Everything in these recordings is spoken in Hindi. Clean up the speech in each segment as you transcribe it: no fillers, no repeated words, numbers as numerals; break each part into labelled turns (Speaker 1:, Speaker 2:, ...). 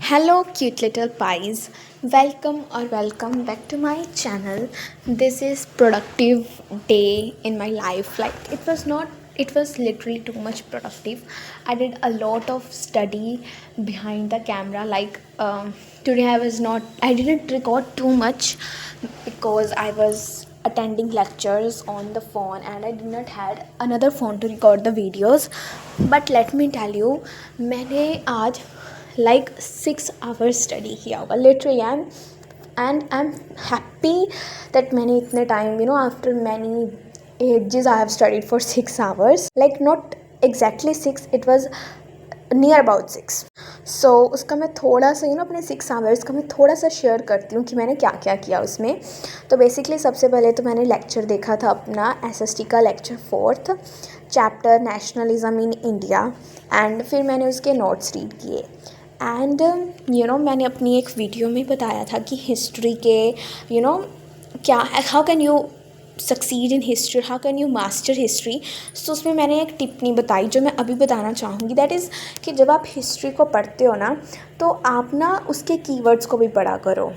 Speaker 1: Hello, cute little pies. Welcome back to my channel. This is productive day in my life. Like it was literally too much productive. I did a lot of study behind the camera. Today I didn't record too much because I was attending lectures on the phone and I did not had another phone to record the videos. But let me tell you, मैंने आज like 6 hours स्टडी किया होगा literally and I am happy that मैंने इतने time after many ages I have studied for 6 hours, like not exactly 6, it was near about 6. सो उसका मैं थोड़ा सा अपने 6 hours का मैं थोड़ा सा शेयर करती हूँ कि मैंने क्या क्या किया उसमें. तो बेसिकली सबसे पहले तो मैंने लेक्चर देखा था अपना SST का lecture 4th chapter nationalism in India and फिर मैंने उसके नोट्स रीड किए. एंड मैंने अपनी एक वीडियो में बताया था कि हिस्ट्री के क्या how can you succeed in history, how can you master history. So उसमें मैंने एक टिप्पणी बताई जो मैं अभी बताना चाहूँगी. दैट इज़ कि जब आप हिस्ट्री को पढ़ते हो ना तो आप ना उसके कीवर्ड्स को भी पढ़ा करो.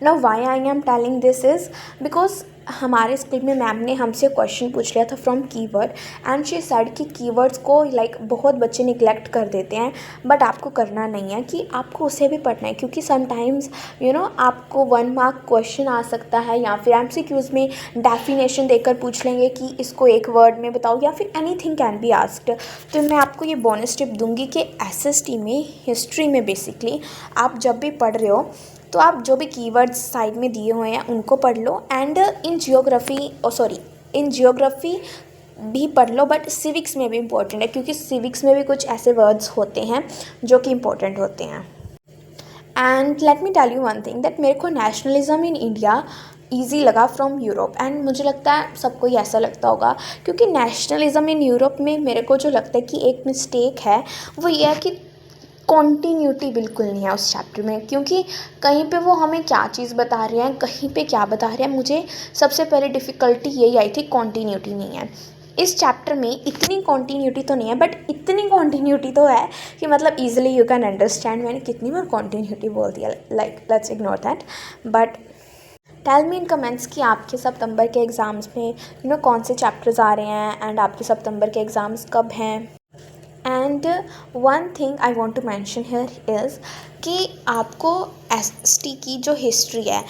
Speaker 1: Now why I am telling this is because हमारे स्कूल में मैम ने हमसे क्वेश्चन पूछ लिया था from keyword and she said कि कीवर्ड्स को बहुत बच्चे निगलेक्ट कर देते हैं. बट आपको करना नहीं है कि आपको उसे भी पढ़ना है क्योंकि समटाइम्स आपको 1 मार्क क्वेश्चन आ सकता है या फिर MCQs में डेफिनेशन देकर पूछ लेंगे कि इसको एक वर्ड में बताओ या फिर एनीथिंग कैन बी आस्क्ड. तो मैं आपको ये बोनस टिप दूंगी कि SST में हिस्ट्री में बेसिकली आप जब भी पढ़ रहे हो तो आप जो भी कीवर्ड्स साइड में दिए हुए हैं उनको पढ़ लो. एंड इन जियोग्राफी भी पढ़ लो, बट सिविक्स में भी इम्पोर्टेंट है क्योंकि सिविक्स में भी कुछ ऐसे वर्ड्स होते हैं जो कि इम्पोर्टेंट होते हैं. And let me tell you one thing that मेरे को नेशनलिज्म इन इंडिया ईजी लगा फ्रॉम यूरोप. एंड मुझे लगता है सबको ही ऐसा लगता होगा क्योंकि नेशनलिज्म इन यूरोप में मेरे को जो लगता है कि एक मिस्टेक है वो ये है कि कॉन्टीन्यूटी बिल्कुल नहीं है उस चैप्टर में. क्योंकि कहीं पे वो हमें क्या चीज़ बता रहे हैं, कहीं पे क्या बता रहे हैं. मुझे सबसे पहले डिफ़िकल्टी यही आई थी, कॉन्टीन्यूटी नहीं है इस चैप्टर में. इतनी कॉन्टीन्यूटी तो नहीं है बट इतनी कॉन्टीन्यूटी तो है कि मतलब ईजिली यू कैन अंडरस्टैंड. मैंने कितनी बार कॉन्टीन्यूटी बोल दिया, like let's ignore that. But tell me in comments कि आपके सितंबर के एग्ज़ाम्स में कौन से चैप्टर्स आ रहे हैं एंड आपके सितंबर के एग्ज़ाम्स कब हैं. And one thing I want to mention here is कि आपको SST की जो हिस्ट्री है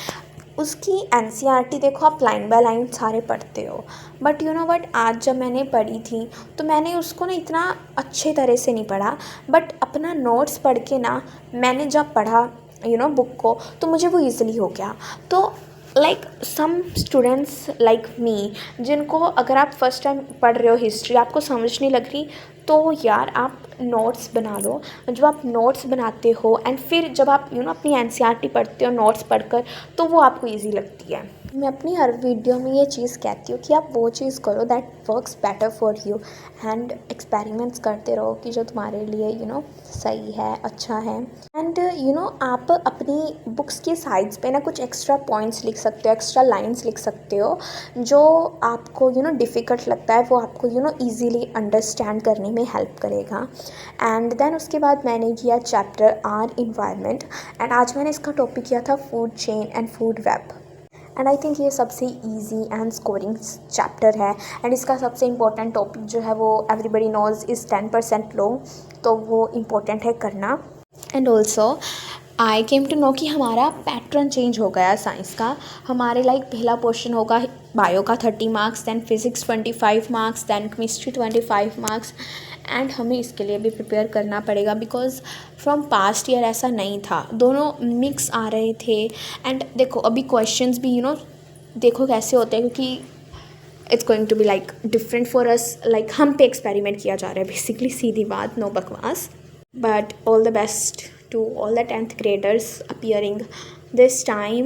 Speaker 1: उसकी NCERT देखो, आप लाइन बाय लाइन सारे पढ़ते हो. बट वट आज जब मैंने पढ़ी थी तो मैंने उसको ना इतना अच्छे तरह से नहीं पढ़ा. बट अपना नोट्स पढ़ के ना मैंने जब पढ़ा बुक को तो मुझे वो ईज़िली हो गया. तो like some students like me जिनको अगर आप फर्स्ट टाइम पढ़ रहे हो हिस्ट्री आपको समझ नहीं लग रही तो यार आप नोट्स बना लो. जब आप नोट्स बनाते हो एंड फिर जब आप अपनी NCERT पढ़ते हो नोट्स पढ़कर तो वो आपको ईजी लगती है. मैं अपनी हर वीडियो में ये चीज़ कहती हूँ कि आप वो चीज़ करो that works better for you and experiments करते रहो कि जो तुम्हारे लिए सही है, अच्छा है. एंड आप अपनी बुक्स की साइड्स पे ना कुछ एक्स्ट्रा पॉइंट्स लिख सकते हो, एक्स्ट्रा लाइंस लिख सकते हो जो आपको डिफ़िकल्ट लगता है वो आपको ईज़िली अंडरस्टैंड करने में हेल्प करेगा. एंड देन उसके बाद मैंने किया चैप्टर आर इन्वायरमेंट एंड आज मैंने इसका टॉपिक किया था food chain and food web. And I think ये सबसे ईजी एंड स्कोरिंग चैप्टर है. एंड इसका सबसे इम्पोर्टेंट टॉपिक जो है वो एवरीबडी नोज इज़ 10% लो, तो वो इम्पोर्टेंट है करना. And also I came to know कि हमारा पैटर्न चेंज हो गया साइंस का. हमारे पहला पोर्शन होगा बायो का 30 marks, then physics 25 marks, then chemistry 25 marks. And हमें इसके लिए भी प्रिपेयर करना पड़ेगा बिकॉज फ्रॉम पास्ट ईयर ऐसा नहीं था, दोनों मिक्स आ रहे थे. एंड देखो अभी क्वेश्चंस भी देखो कैसे होते हैं क्योंकि it's going to be different for us. हम पे एक्सपेरिमेंट किया जा रहा है बेसिकली, सीधी बात, नो बकवास. But all the best to all the 10th graders appearing this time.